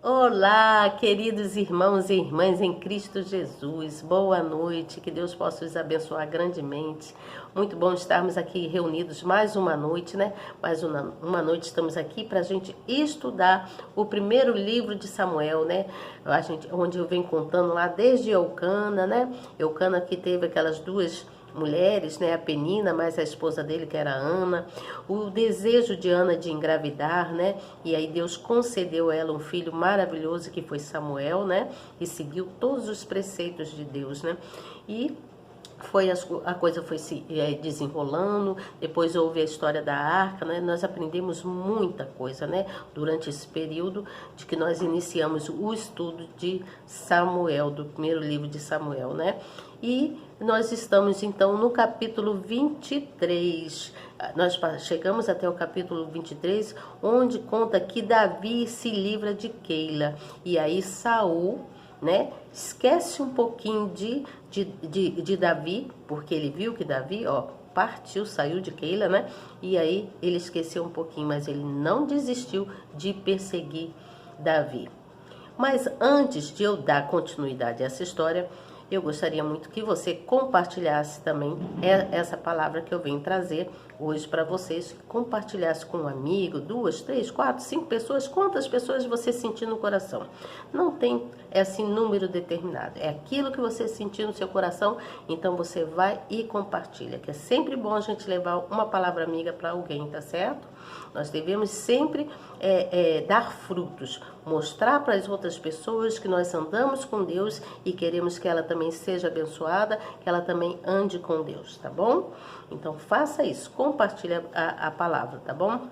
Olá, queridos irmãos e irmãs em Cristo Jesus. Boa noite, que Deus possa os abençoar grandemente. Muito bom estarmos aqui reunidos mais uma noite, né? Mais uma noite estamos aqui para a gente estudar o primeiro livro de Samuel, né? Onde eu venho contando lá desde Eucana, né? Eucana que teve aquelas duas mulheres, né, a Penina, mais a esposa dele, que era Ana, o desejo de Ana de engravidar, né, e aí Deus concedeu a ela um filho maravilhoso que foi Samuel, né, e seguiu todos os preceitos de Deus, né, e a coisa foi se desenrolando. Depois houve a história da arca, né? Nós aprendemos muita coisa, né? Durante esse período de que nós iniciamos o estudo de Samuel, do primeiro livro de Samuel, né? E nós estamos então no capítulo 23. Nós chegamos até o capítulo 23, onde conta que Davi se livra de Keila. E aí Saul, né, esquece um pouquinho de Davi, porque ele viu que Davi, partiu, saiu de Keila, né? E aí ele esqueceu um pouquinho, mas ele não desistiu de perseguir Davi. Mas antes de eu dar continuidade a essa história, eu gostaria muito que você compartilhasse também essa palavra que eu venho trazer hoje para vocês. Compartilhasse com um amigo, 2, 3, 4, 5 pessoas, quantas pessoas você sentir no coração. Não tem assim número determinado, é aquilo que você sentir no seu coração, então você vai e compartilha, que é sempre bom a gente levar uma palavra amiga para alguém, tá certo? Nós devemos sempre dar frutos, mostrar para as outras pessoas que nós andamos com Deus e queremos que ela também seja abençoada, que ela também ande com Deus, tá bom? Então faça isso, compartilhe a palavra, tá bom?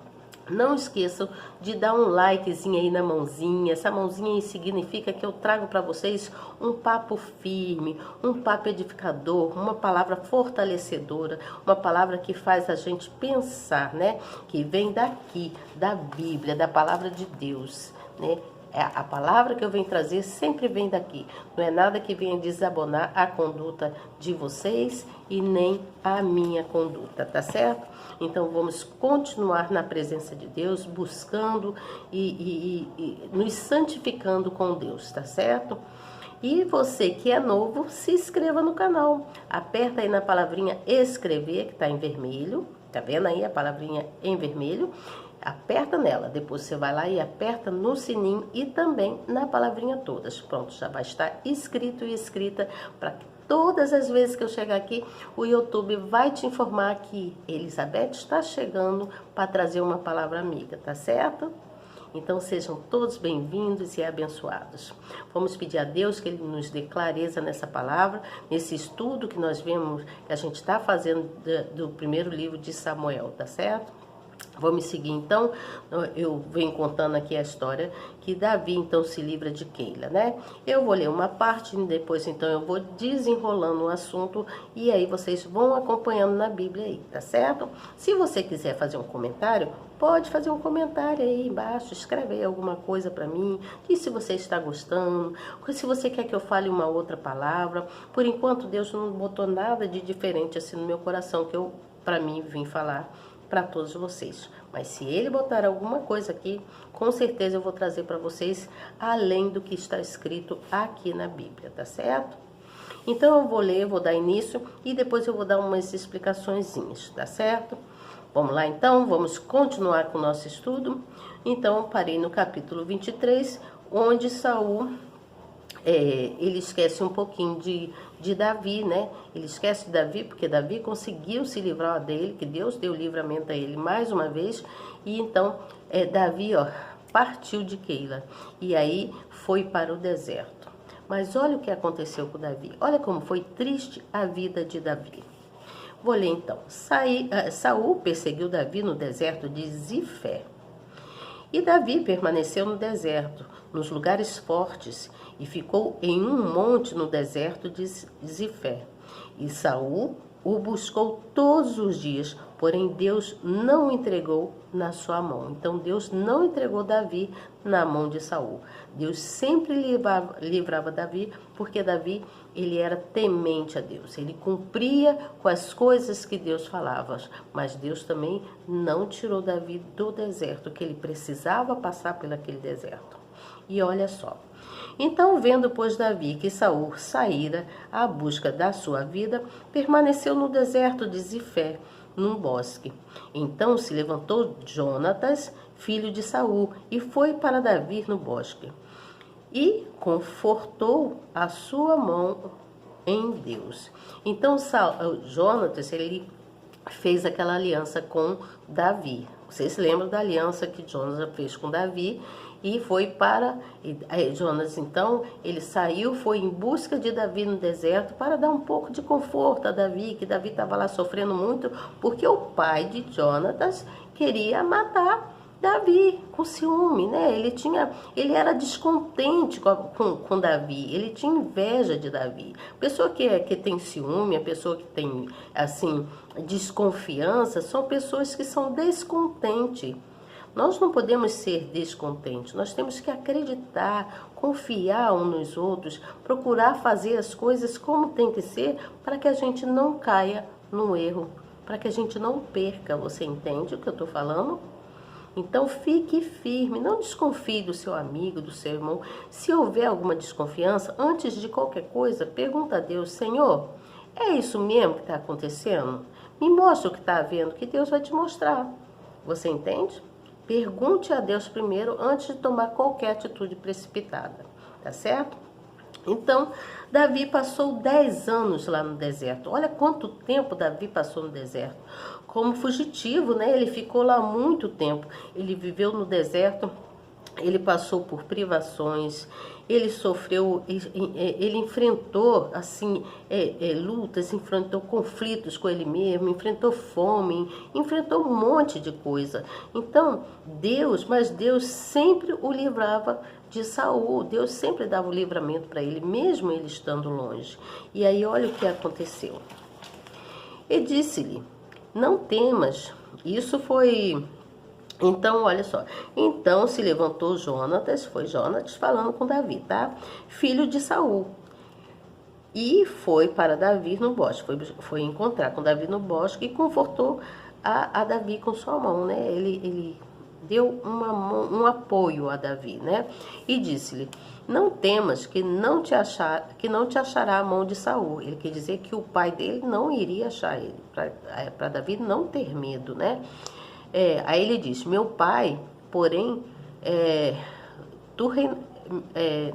Não esqueçam de dar um likezinho aí na mãozinha. Essa mãozinha aí significa que eu trago para vocês um papo firme, um papo edificador, uma palavra fortalecedora, uma palavra que faz a gente pensar, né? Que vem daqui, da Bíblia, da palavra de Deus, né? A palavra que eu venho trazer sempre vem daqui. Não é nada que venha desabonar a conduta de vocês e nem a minha conduta, tá certo? Então vamos continuar na presença de Deus, buscando e nos santificando com Deus, tá certo? E você que é novo, se inscreva no canal. Aperta aí na palavrinha escrever, que tá em vermelho. Tá vendo aí a palavrinha em vermelho? Aperta nela, depois você vai lá e aperta no sininho e também na palavrinha todas. Pronto, já vai estar inscrito e inscrita para que todas as vezes que eu chegar aqui, o YouTube vai te informar que Elizabeth está chegando para trazer uma palavra amiga, tá certo? Então sejam todos bem-vindos e abençoados. Vamos pedir a Deus que Ele nos dê clareza nessa palavra, nesse estudo que nós vemos, que a gente está fazendo do primeiro livro de Samuel, tá certo? Vamos seguir então. Eu venho contando aqui a história que Davi então se livra de Keila, né? Eu vou ler uma parte, depois então eu vou desenrolando o assunto e aí vocês vão acompanhando na Bíblia aí, tá certo? Se você quiser fazer um comentário, pode fazer um comentário aí embaixo, escreve aí alguma coisa para mim, diz se você está gostando, se você quer que eu fale uma outra palavra. Por enquanto Deus não botou nada de diferente assim no meu coração que eu, para mim, vim falar para todos vocês. Mas se Ele botar alguma coisa aqui, com certeza eu vou trazer para vocês além do que está escrito aqui na Bíblia, tá certo? Então eu vou ler, vou dar início e depois eu vou dar umas explicaçõezinhas, tá certo? Vamos lá então, vamos continuar com o nosso estudo. Então eu parei no capítulo 23, onde Saul ele esquece um pouquinho de Davi, né? Ele esquece de Davi porque Davi conseguiu se livrar dele, que Deus deu livramento a ele mais uma vez. E então Davi, partiu de Keila e aí foi para o deserto. Mas olha o que aconteceu com Davi. Olha como foi triste a vida de Davi. Vou ler então. Saul perseguiu Davi no deserto de Zifé. E Davi permaneceu no deserto, nos lugares fortes, e ficou em um monte no deserto de Zifé. E Saul o buscou todos os dias, porém Deus não o entregou na sua mão. Então Deus não entregou Davi na mão de Saul. Deus sempre livrava Davi, porque Davi ele era temente a Deus. Ele cumpria com as coisas que Deus falava, mas Deus também não tirou Davi do deserto, que ele precisava passar por aquele deserto. E olha só. Então, vendo, pois, Davi que Saul saíra à busca da sua vida, permaneceu no deserto de Zifé, num bosque. Então se levantou Jonatas, filho de Saul, e foi para Davi no bosque. E confortou a sua mão em Deus. Então Jonatas, ele fez aquela aliança com Davi. Vocês lembram da aliança que Jonas fez com Davi? E foi para Jonas, então, ele saiu, foi em busca de Davi no deserto para dar um pouco de conforto a Davi, que Davi estava lá sofrendo muito, porque o pai de Jonatas queria matar Davi com ciúme, né? Ele era descontente com Davi, ele tinha inveja de Davi. A pessoa que tem ciúme, a pessoa que tem, assim, desconfiança, são pessoas que são descontentes. Nós não podemos ser descontentes, nós temos que acreditar, confiar uns nos outros, procurar fazer as coisas como tem que ser para que a gente não caia no erro, para que a gente não perca. Você entende o que eu estou falando? Então fique firme, não desconfie do seu amigo, do seu irmão. Se houver alguma desconfiança, antes de qualquer coisa, pergunta a Deus: Senhor, é isso mesmo que está acontecendo? Me mostra o que está havendo, que Deus vai te mostrar. Você entende? Pergunte a Deus primeiro antes de tomar qualquer atitude precipitada, tá certo? Então, Davi passou 10 anos lá no deserto. Olha quanto tempo Davi passou no deserto. Como fugitivo, né? Ele ficou lá muito tempo. Ele viveu no deserto, ele passou por privações, ele sofreu, ele enfrentou assim lutas, enfrentou conflitos com ele mesmo, enfrentou fome, enfrentou um monte de coisa. Então Deus sempre o livrava de Saul. Deus sempre dava o livramento para ele, mesmo ele estando longe. E aí olha o que aconteceu. E disse-lhe: não temas. Isso foi... Então, olha só. Então se levantou Jonatas, foi Jonatas falando com Davi, tá? Filho de Saul. E foi para Davi no bosque. Foi encontrar com Davi no bosque e confortou a Davi com sua mão, né? Ele deu um apoio a Davi, né? E disse-lhe: não temas, que não te achará a mão de Saul. Ele quer dizer que o pai dele não iria achar ele, para Davi não ter medo, né? Aí ele diz: meu pai, porém,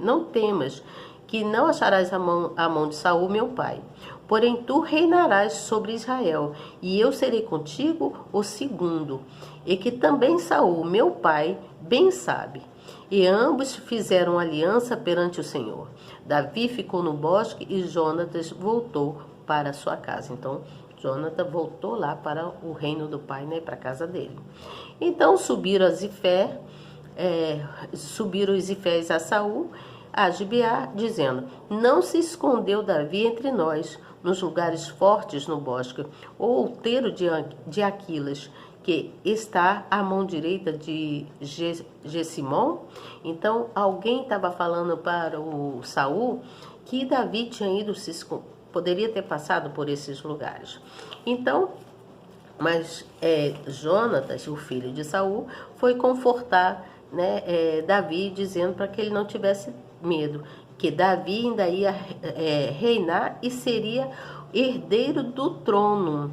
não temas, que não acharás a mão de Saul, meu pai. Porém, tu reinarás sobre Israel, e eu serei contigo o segundo, e que também Saul, meu pai, bem sabe. E ambos fizeram aliança perante o Senhor. Davi ficou no bosque e Jonatas voltou para sua casa. Então, Jonatas voltou lá para o reino do pai, né, para a casa dele. Então subiram os Zifés a Saul, a Gibeá, dizendo: não se escondeu Davi entre nós, nos lugares fortes no bosque, o outeiro de Aquilas, que está à mão direita de Gessimon. Então alguém estava falando para o Saul que Davi tinha ido se esconder, poderia ter passado por esses lugares. Então, mas Jonatas, o filho de Saul, foi confortar, né, Davi, dizendo para que ele não tivesse medo, que Davi ainda ia reinar e seria herdeiro do trono.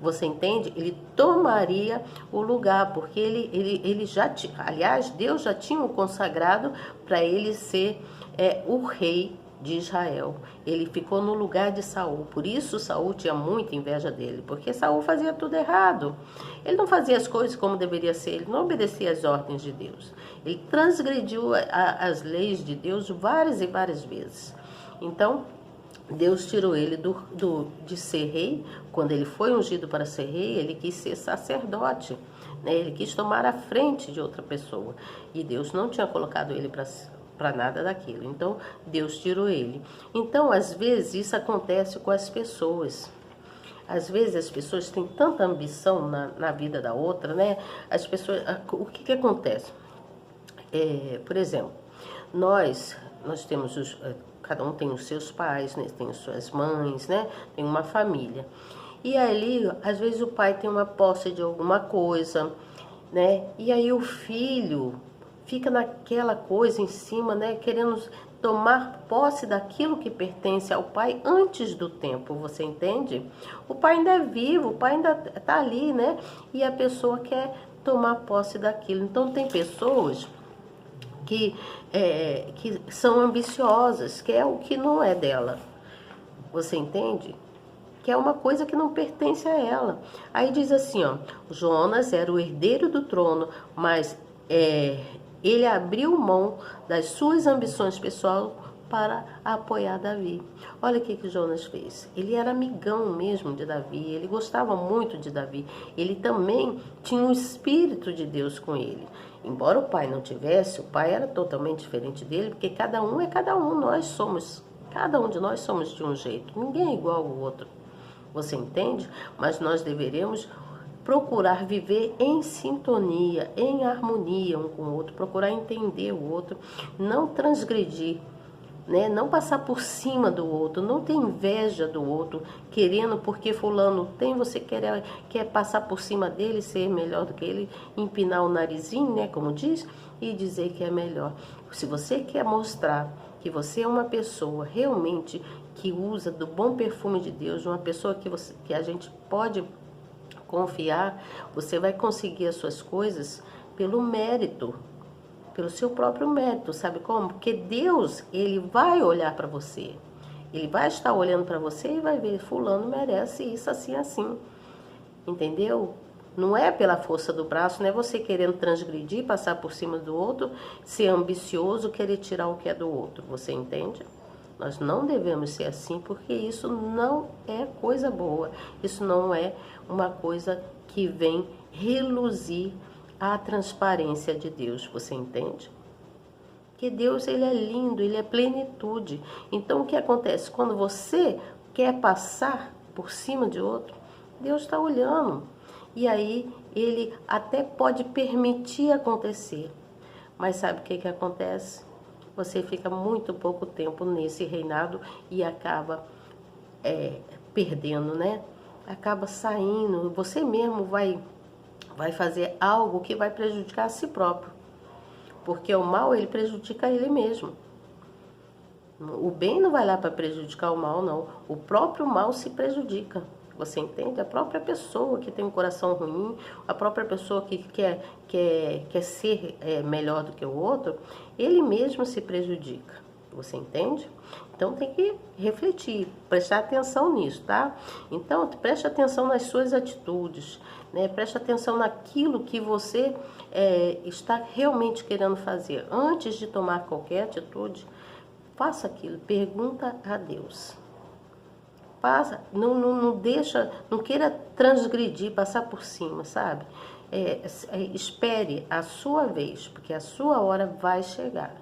Você entende? Ele tomaria o lugar, porque ele já tinha, aliás, Deus já tinha o consagrado para ele ser o rei de Israel. Ele ficou no lugar de Saul. Por isso Saul tinha muita inveja dele, porque Saul fazia tudo errado. Ele não fazia as coisas como deveria ser, ele não obedecia às ordens de Deus. Ele transgrediu as leis de Deus várias e várias vezes. Então, Deus tirou ele de ser rei. Quando ele foi ungido para ser rei, ele quis ser sacerdote, né? Ele quis tomar a frente de outra pessoa. E Deus não tinha colocado ele para nada daquilo. Então, Deus tirou ele. Então, às vezes, isso acontece com as pessoas. Às vezes, as pessoas têm tanta ambição na vida da outra, né? As pessoas... O que acontece? Por exemplo, nós temos... Cada um tem os seus pais, né? Tem as suas mães, né? Tem uma família. E ali, às vezes, o pai tem uma posse de alguma coisa, né? E aí o filho fica naquela coisa em cima, né, querendo tomar posse daquilo que pertence ao pai antes do tempo, você entende? O pai ainda é vivo, o pai ainda está ali, né? E a pessoa quer tomar posse daquilo. Então tem pessoas que são ambiciosas, que é o que não é dela, você entende? Que é uma coisa que não pertence a ela. Aí diz assim, ó, Jonas era o herdeiro do trono, mas ele abriu mão das suas ambições pessoais para apoiar Davi. Olha o que Jonas fez. Ele era amigão mesmo de Davi, ele gostava muito de Davi. Ele também tinha um espírito de Deus com ele. Embora o pai não tivesse, o pai era totalmente diferente dele, porque cada um é cada um, cada um de nós somos de um jeito, ninguém é igual ao outro. Você entende? Mas nós deveremos procurar viver em sintonia, em harmonia um com o outro, procurar entender o outro, não transgredir, né? Não passar por cima do outro, não ter inveja do outro, querendo porque fulano tem, você quer passar por cima dele, ser melhor do que ele, empinar o narizinho, né, como diz, e dizer que é melhor. Se você quer mostrar que você é uma pessoa realmente que usa do bom perfume de Deus, uma pessoa que a gente pode confiar, você vai conseguir as suas coisas pelo mérito, pelo seu próprio mérito, sabe como? Porque Deus, ele vai olhar para você, ele vai estar olhando para você e vai ver, fulano merece isso, assim, assim, entendeu? Não é pela força do braço, não é você querendo transgredir, passar por cima do outro, ser ambicioso, querer tirar o que é do outro, você entende? Nós não devemos ser assim, porque isso não é coisa boa, isso não é uma coisa que vem reluzir a transparência de Deus, você entende? Que Deus, ele é lindo, ele é plenitude. Então o que acontece? Quando você quer passar por cima de outro, Deus está olhando. E aí ele até pode permitir acontecer. Mas sabe o que acontece? Você fica muito pouco tempo nesse reinado e acaba perdendo, né? Acaba saindo, você mesmo vai fazer algo que vai prejudicar a si próprio. Porque o mal, ele prejudica ele mesmo. O bem não vai lá para prejudicar o mal, não. O próprio mal se prejudica. Você entende? A própria pessoa que tem um coração ruim, a própria pessoa que quer ser melhor do que o outro, ele mesmo se prejudica. Você entende? Então tem que refletir, prestar atenção nisso, tá? Então preste atenção nas suas atitudes, né? Preste atenção naquilo que você está realmente querendo fazer. Antes de tomar qualquer atitude, faça aquilo, pergunta a Deus. Não deixa, não queira transgredir, passar por cima, sabe? Espere a sua vez, porque a sua hora vai chegar.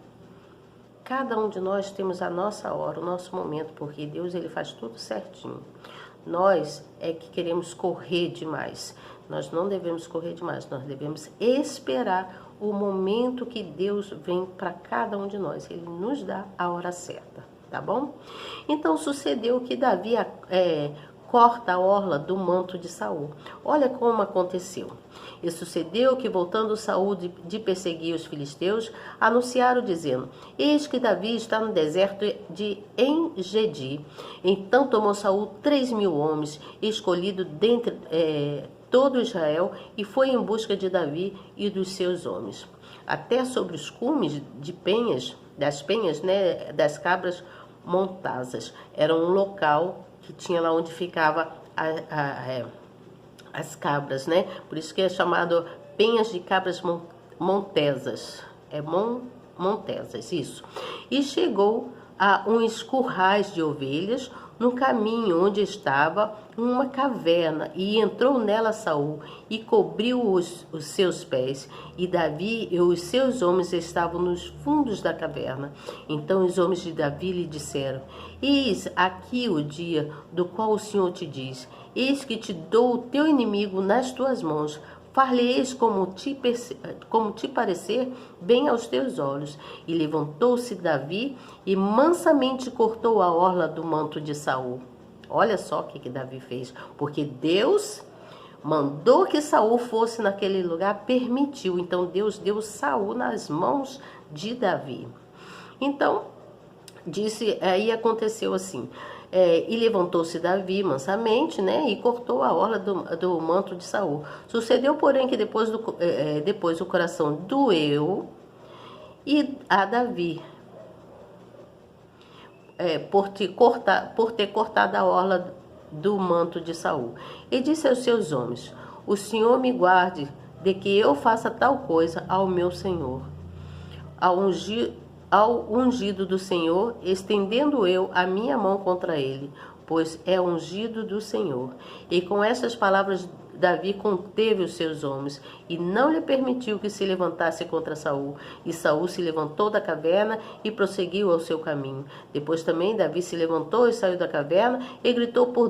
Cada um de nós temos a nossa hora, o nosso momento, porque Deus, ele faz tudo certinho. Nós é que queremos correr demais. Nós não devemos correr demais, nós devemos esperar o momento que Deus vem para cada um de nós. Ele nos dá a hora certa. Tá bom? Então sucedeu que Davi corta a orla do manto de Saul. Olha como aconteceu. E sucedeu que, voltando Saul de perseguir os filisteus, anunciaram dizendo: eis que Davi está no deserto de En-Gedi. Então tomou Saul 3.000 homens, escolhidos dentre todo Israel, e foi em busca de Davi e dos seus homens. Até sobre os cumes das penhas, né, das cabras montazas. Era um local que tinha lá onde ficava as cabras, né? Por isso que é chamado penhas de cabras montesas. Montesas, isso. E chegou a uns currais de ovelhas no caminho onde estava uma caverna, e entrou nela Saul e cobriu os seus pés, e Davi e os seus homens estavam nos fundos da caverna. Então os homens de Davi lhe disseram: eis aqui o dia do qual o Senhor te diz: eis que te dou o teu inimigo nas tuas mãos, far-lhe-eis como te parecer bem aos teus olhos. E levantou-se Davi e mansamente cortou a orla do manto de Saul. Olha só o que Davi fez, porque Deus mandou que Saul fosse naquele lugar, permitiu. Então Deus deu Saul nas mãos de Davi. Então, disse, aí aconteceu assim, e levantou-se Davi mansamente, né, e cortou a orla do manto de Saul. Sucedeu, porém, que depois o coração doeu e a Davi, por ter cortado a orla do manto de Saul. E disse aos seus homens: o Senhor me guarde de que eu faça tal coisa ao meu Senhor, ao ungido do Senhor, estendendo eu a minha mão contra ele, pois é ungido do Senhor. E com estas palavras Davi conteve os seus homens e não lhe permitiu que se levantasse contra Saul. E Saul se levantou da caverna e prosseguiu ao seu caminho. Depois também Davi se levantou e saiu da caverna e gritou por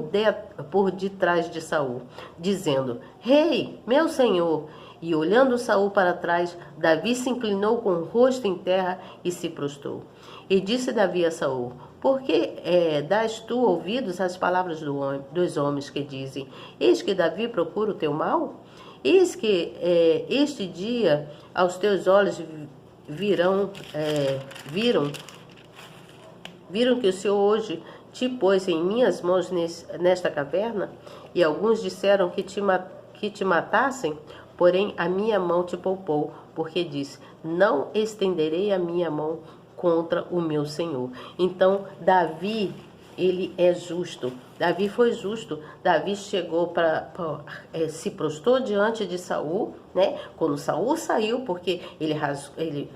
detrás de Saul, dizendo: Rei, meu senhor! E olhando Saul para trás, Davi se inclinou com o rosto em terra e se prostrou. E disse Davi a Saul: por que dás tu ouvidos às palavras dos homens que dizem: eis que Davi procura o teu mal? Eis que este dia aos teus olhos viram que o Senhor hoje te pôs em minhas mãos nesta caverna? E alguns disseram que te matassem, porém a minha mão te poupou, porque disse: não estenderei a minha mão contra o meu Senhor. Então Davi, ele é justo. Davi foi justo. Davi chegou se prostrou diante de Saul, né? Quando Saul saiu, porque ele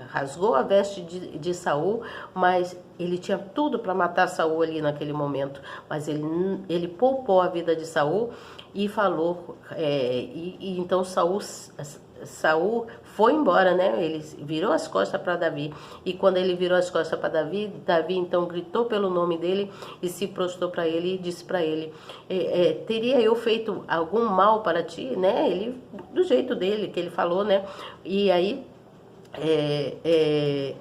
rasgou a veste de Saul, mas ele tinha tudo para matar Saul ali naquele momento. Mas ele poupou a vida de Saul e falou, então Saul foi embora, né? Ele virou as costas para Davi. E quando ele virou as costas para Davi, Davi então gritou pelo nome dele e se prostrou para ele e disse para ele: teria eu feito algum mal para ti, né? Ele, do jeito dele, que ele falou, né? E aí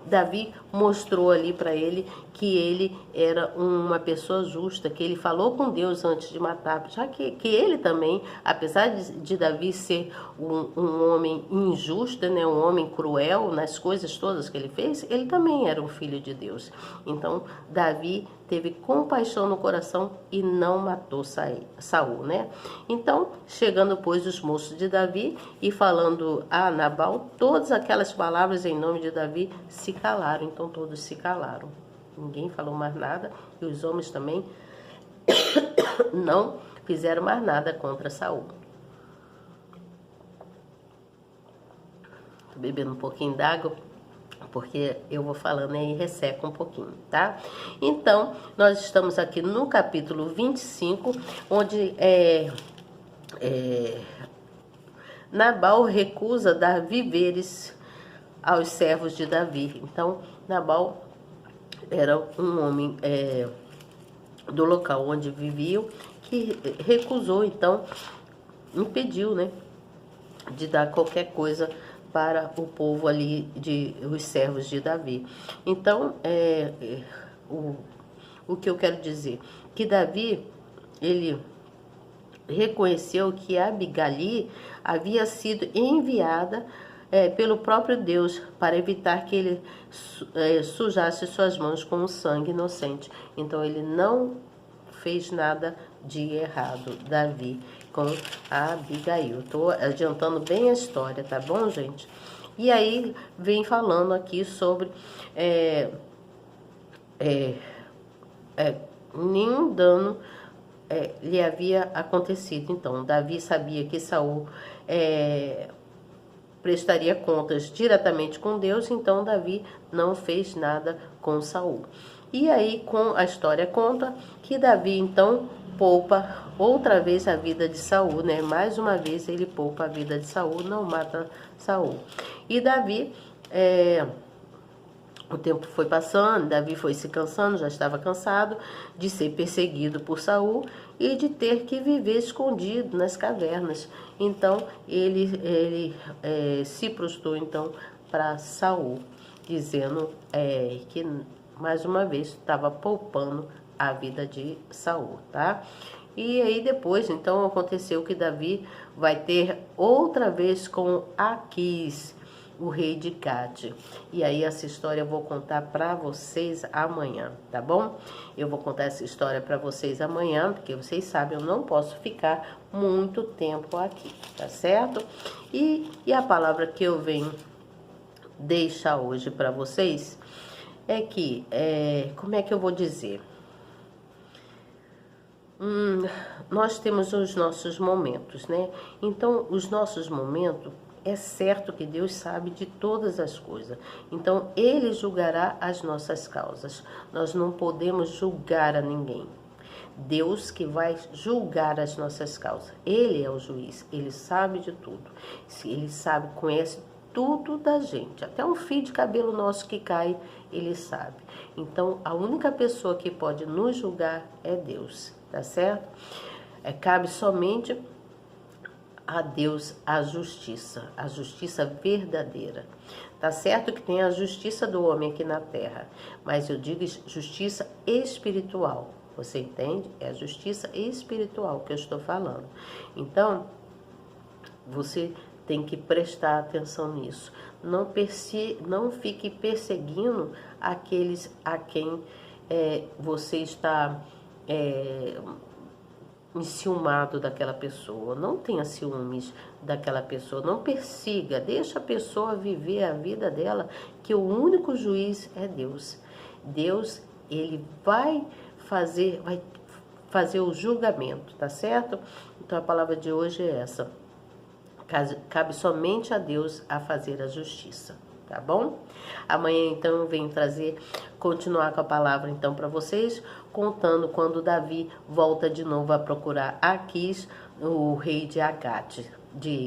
Davi mostrou ali para ele que ele era uma pessoa justa, que ele falou com Deus antes de matar, já que ele também, apesar de Davi ser um homem injusto, né, um homem cruel nas coisas todas que ele fez, ele também era um filho de Deus. Então Davi teve compaixão no coração e não matou Saul, né? Então, chegando pois os moços de Davi e falando a Nabal, todas aquelas palavras em nome de Davi se calaram. Então todos se calaram. Ninguém falou mais nada e os homens também não fizeram mais nada contra Saul. Tô bebendo um pouquinho d'água, porque eu vou falando e resseca um pouquinho, tá? Então, nós estamos aqui no capítulo 25, onde Nabal recusa dar víveres aos servos de Davi. Então, Nabal era um homem do local onde viviam, que recusou, então, impediu, né, de dar qualquer coisa para o povo ali, os servos de Davi. Então, o que eu quero dizer? Que Davi, ele reconheceu que Abigali havia sido enviada pelo próprio Deus para evitar que ele sujasse suas mãos com o sangue inocente. Então ele não fez nada de errado, Davi, com a Abigail. Estou adiantando bem a história, tá bom, gente? E aí vem falando aqui sobre nenhum dano lhe havia acontecido. Então Davi sabia que Saul prestaria contas diretamente com Deus, então Davi não fez nada com Saul. E aí a história conta que Davi então poupa outra vez a vida de Saul, né? Mais uma vez ele poupa a vida de Saul, não mata Saul. E Davi, o tempo foi passando, Davi foi se cansando, já estava cansado de ser perseguido por Saul e de ter que viver escondido nas cavernas. Então ele se prostrou então para Saul, dizendo que mais uma vez estava poupando a vida de Saul, tá? E aí depois, então, aconteceu que Davi vai ter outra vez com Aquis, o rei de Gade. E aí essa história eu vou contar para vocês amanhã, tá bom? Eu vou contar essa história para vocês amanhã, porque vocês sabem, eu não posso ficar muito tempo aqui, tá certo? E a palavra que eu venho deixar hoje para vocês é que, como é que eu vou dizer? Nós temos os nossos momentos, né? Então, os nossos momentos, é certo que Deus sabe de todas as coisas. Então, Ele julgará as nossas causas. Nós não podemos julgar a ninguém. Deus que vai julgar as nossas causas. Ele é o juiz, Ele sabe de tudo. Ele sabe, conhece tudo da gente. Até um fio de cabelo nosso que cai, Ele sabe. Então, a única pessoa que pode nos julgar é Deus, tá certo? Cabe somente a Deus a justiça verdadeira. Tá certo que tem a justiça do homem aqui na terra, mas eu digo justiça espiritual. Você entende? É a justiça espiritual que eu estou falando. Então, você tem que prestar atenção nisso. Não fique perseguindo aqueles a quem você está enciumado daquela pessoa. Não tenha ciúmes daquela pessoa. Não persiga. Deixa a pessoa viver a vida dela, que o único juiz é Deus. Deus, Ele vai fazer o julgamento, tá certo? Então a palavra de hoje é essa. Cabe somente a Deus a fazer a justiça, tá bom? Amanhã então eu venho continuar com a palavra então para vocês, contando quando Davi volta de novo a procurar Aquis, o rei de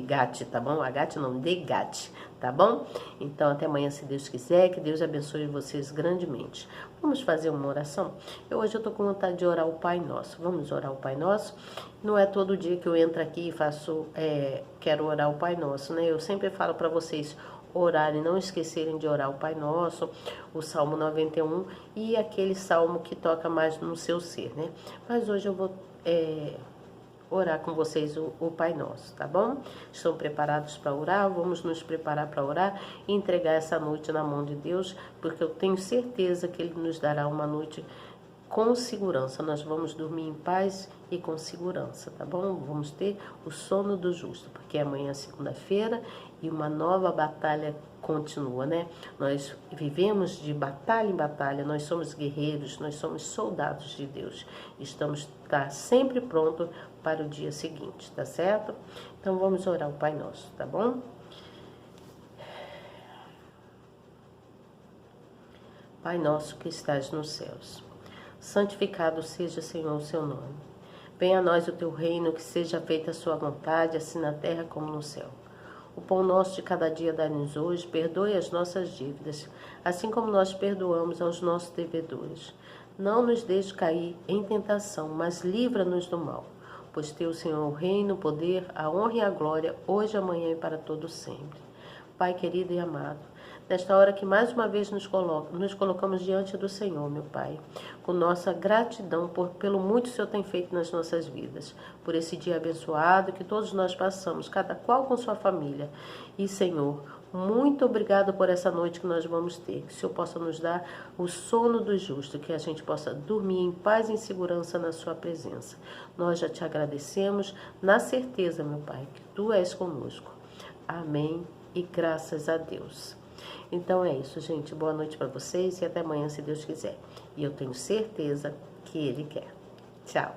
Gate, tá bom? Agate não, de Gate, tá bom? Então até amanhã, se Deus quiser, que Deus abençoe vocês grandemente. Vamos fazer uma oração? Hoje eu tô com vontade de orar o Pai Nosso. Vamos orar o Pai Nosso? Não é todo dia que eu entro aqui e quero orar o Pai Nosso, né? Eu sempre falo para vocês orarem, não esquecerem de orar o Pai Nosso, o Salmo 91 e aquele salmo que toca mais no seu ser, né? Mas hoje eu vou orar com vocês o Pai Nosso, tá bom? Estão preparados para orar? Vamos nos preparar para orar e entregar essa noite na mão de Deus, porque eu tenho certeza que Ele nos dará uma noite com segurança. Nós vamos dormir em paz e com segurança, tá bom? Vamos ter o sono do justo, porque amanhã é segunda-feira e uma nova batalha continua, né? Nós vivemos de batalha em batalha, nós somos guerreiros, nós somos soldados de Deus. Estamos sempre pronto para o dia seguinte, tá certo? Então vamos orar o Pai Nosso, tá bom? Pai nosso que estás nos céus, santificado seja, Senhor, o seu nome. Venha a nós o teu reino, que seja feita a sua vontade, assim na terra como no céu. O pão nosso de cada dia dá-nos hoje, perdoe as nossas dívidas, assim como nós perdoamos aos nossos devedores. Não nos deixe cair em tentação, mas livra-nos do mal. Pois teu, Senhor, o reino, o poder, a honra e a glória, hoje, amanhã e para todo sempre. Pai querido e amado, nesta hora que mais uma vez nos colocamos diante do Senhor, meu Pai, com nossa gratidão pelo muito que o Senhor tem feito nas nossas vidas, por esse dia abençoado que todos nós passamos, cada qual com sua família. E, Senhor, muito obrigado por essa noite que nós vamos ter, que o Senhor possa nos dar o sono do justo, que a gente possa dormir em paz e em segurança na sua presença. Nós já te agradecemos, na certeza, meu Pai, que Tu és conosco. Amém e graças a Deus. Então é isso, gente. Boa noite para vocês e até amanhã, se Deus quiser. E eu tenho certeza que Ele quer. Tchau.